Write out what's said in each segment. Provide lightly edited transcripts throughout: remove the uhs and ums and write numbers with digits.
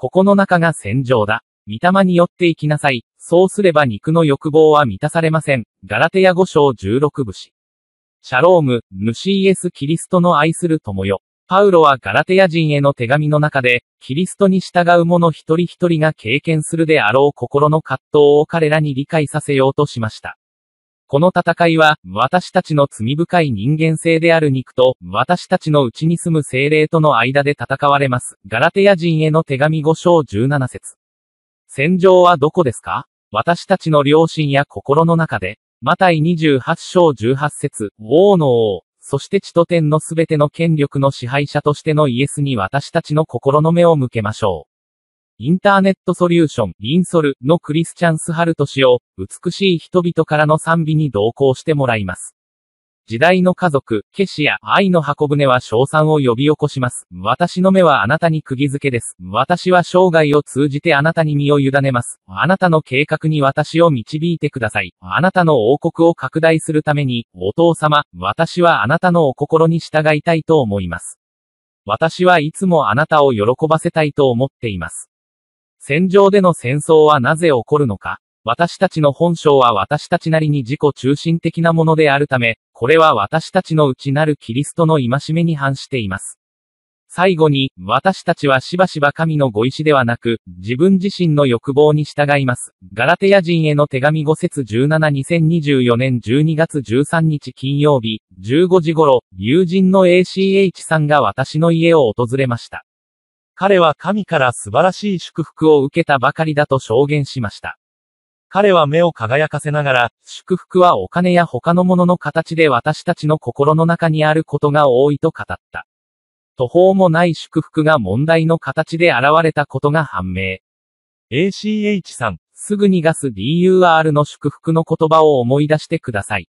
ここの中が戦場だ。御霊によって生きなさい。そうすれば肉の欲望は満たされません。ガラテヤ5章16節。シャローム、主イエス・キリストの愛する友よ。パウロはガラテヤ人への手紙の中で、キリストに従う者一人一人が経験するであろう心の葛藤を彼らに理解させようとしました。この戦いは、私たちの罪深い人間性である肉と、私たちの内に住む精霊との間で戦われます。ガラテヤ人への手紙5章17節。戦場はどこですか？私たちの良心や心の中で。マタイ28章18節。王の王、そして地と天のすべての権力の支配者としてのイエスに私たちの心の目を向けましょう。インターネットソリューション、インソルのクリスチャンスハルト氏を、美しい人々からの賛美に同行してもらいます。時代の家族、ケシや愛の箱舟は称賛を呼び起こします。私の目はあなたに釘付けです。私は生涯を通じてあなたに身を委ねます。あなたの計画に私を導いてください。あなたの王国を拡大するために、お父様、私はあなたのお心に従いたいと思います。私はいつもあなたを喜ばせたいと思っています。戦場での戦争はなぜ起こるのか？私たちの本性は私たちなりに自己中心的なものであるため、これは私たちの内なるキリストの戒めに反しています。最後に、私たちはしばしば神のご意志ではなく、自分自身の欲望に従います。ガラテヤ人への手紙5節17 2024年12月13日金曜日、15時頃、友人の ACH さんが私の家を訪れました。彼は神から素晴らしい祝福を受けたばかりだと証言しました。彼は目を輝かせながら、祝福はお金や他のものの形で私たちの心の中にあることが多いと語った。途方もない祝福が問題の形で現れたことが判明。ACH さん、すぐにガス DUR の祝福の言葉を思い出してください。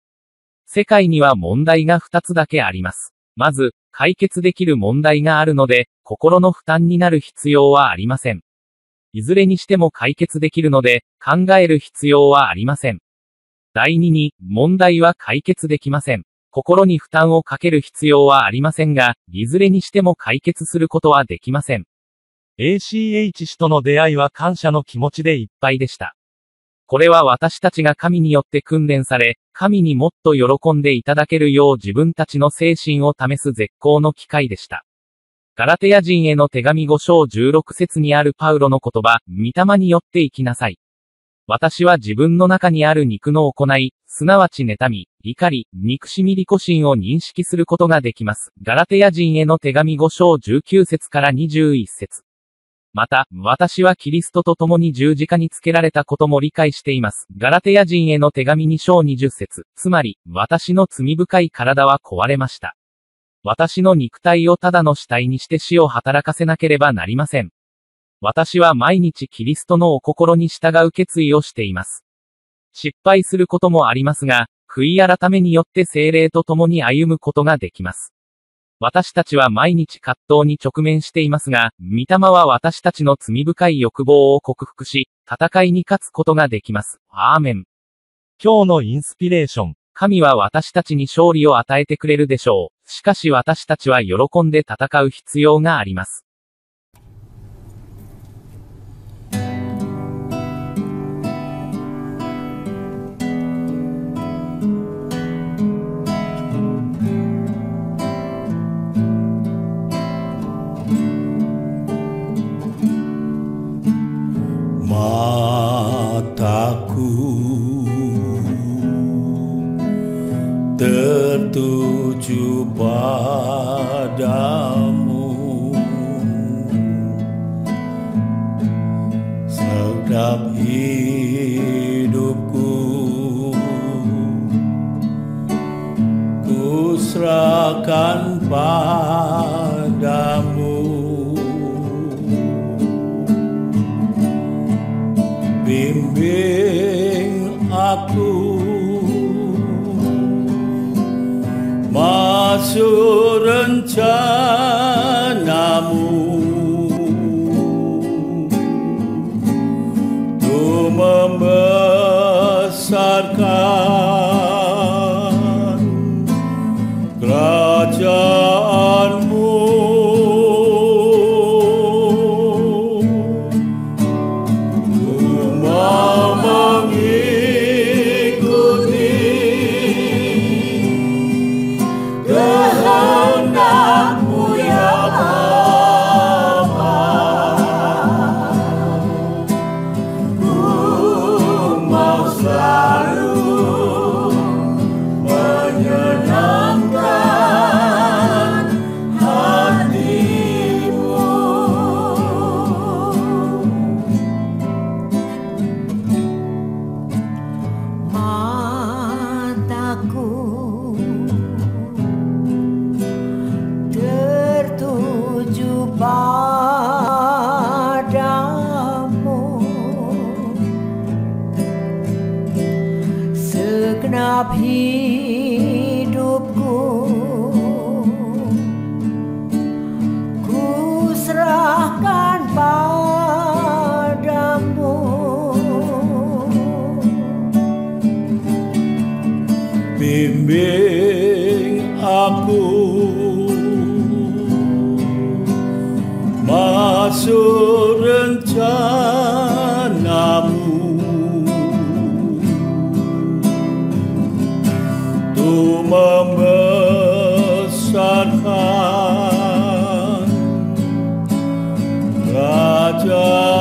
世界には問題が2つだけあります。まず、解決できる問題があるので、心の負担になる必要はありません。いずれにしても解決できるので、考える必要はありません。第2に、問題は解決できません。心に負担をかける必要はありませんが、いずれにしても解決することはできません。ACH 氏との出会いは感謝の気持ちでいっぱいでした。これは私たちが神によって訓練され、神にもっと喜んでいただけるよう自分たちの精神を試す絶好の機会でした。ガラテヤ人への手紙5章16節にあるパウロの言葉、御霊によって生きなさい。私は自分の中にある肉の行い、すなわち妬み、怒り、憎しみ利己心を認識することができます。ガラテヤ人への手紙5章19節から21節。また、私はキリストと共に十字架につけられたことも理解しています。ガラテヤ人への手紙2章20節。つまり、私の罪深い体は壊れました。私の肉体をただの死体にして死を働かせなければなりません。私は毎日キリストのお心に従う決意をしています。失敗することもありますが、悔い改めによって聖霊と共に歩むことができます。私たちは毎日葛藤に直面していますが、御霊は私たちの罪深い欲望を克服し、戦いに勝つことができます。アーメン。今日のインスピレーション。神は私たちに勝利を与えてくれるでしょう。しかし私たちは喜んで戦う必要があります。Mataku tertuju padamu, segenap hidupku ku serahkan padamu. Bimbing aku masuk rencanamu, untuk membesarkan kerajaanmu. Segenap hidupku ku serahkan padamu. Bimbing aku masuk rencanamu, untuk membesarkan kerajaan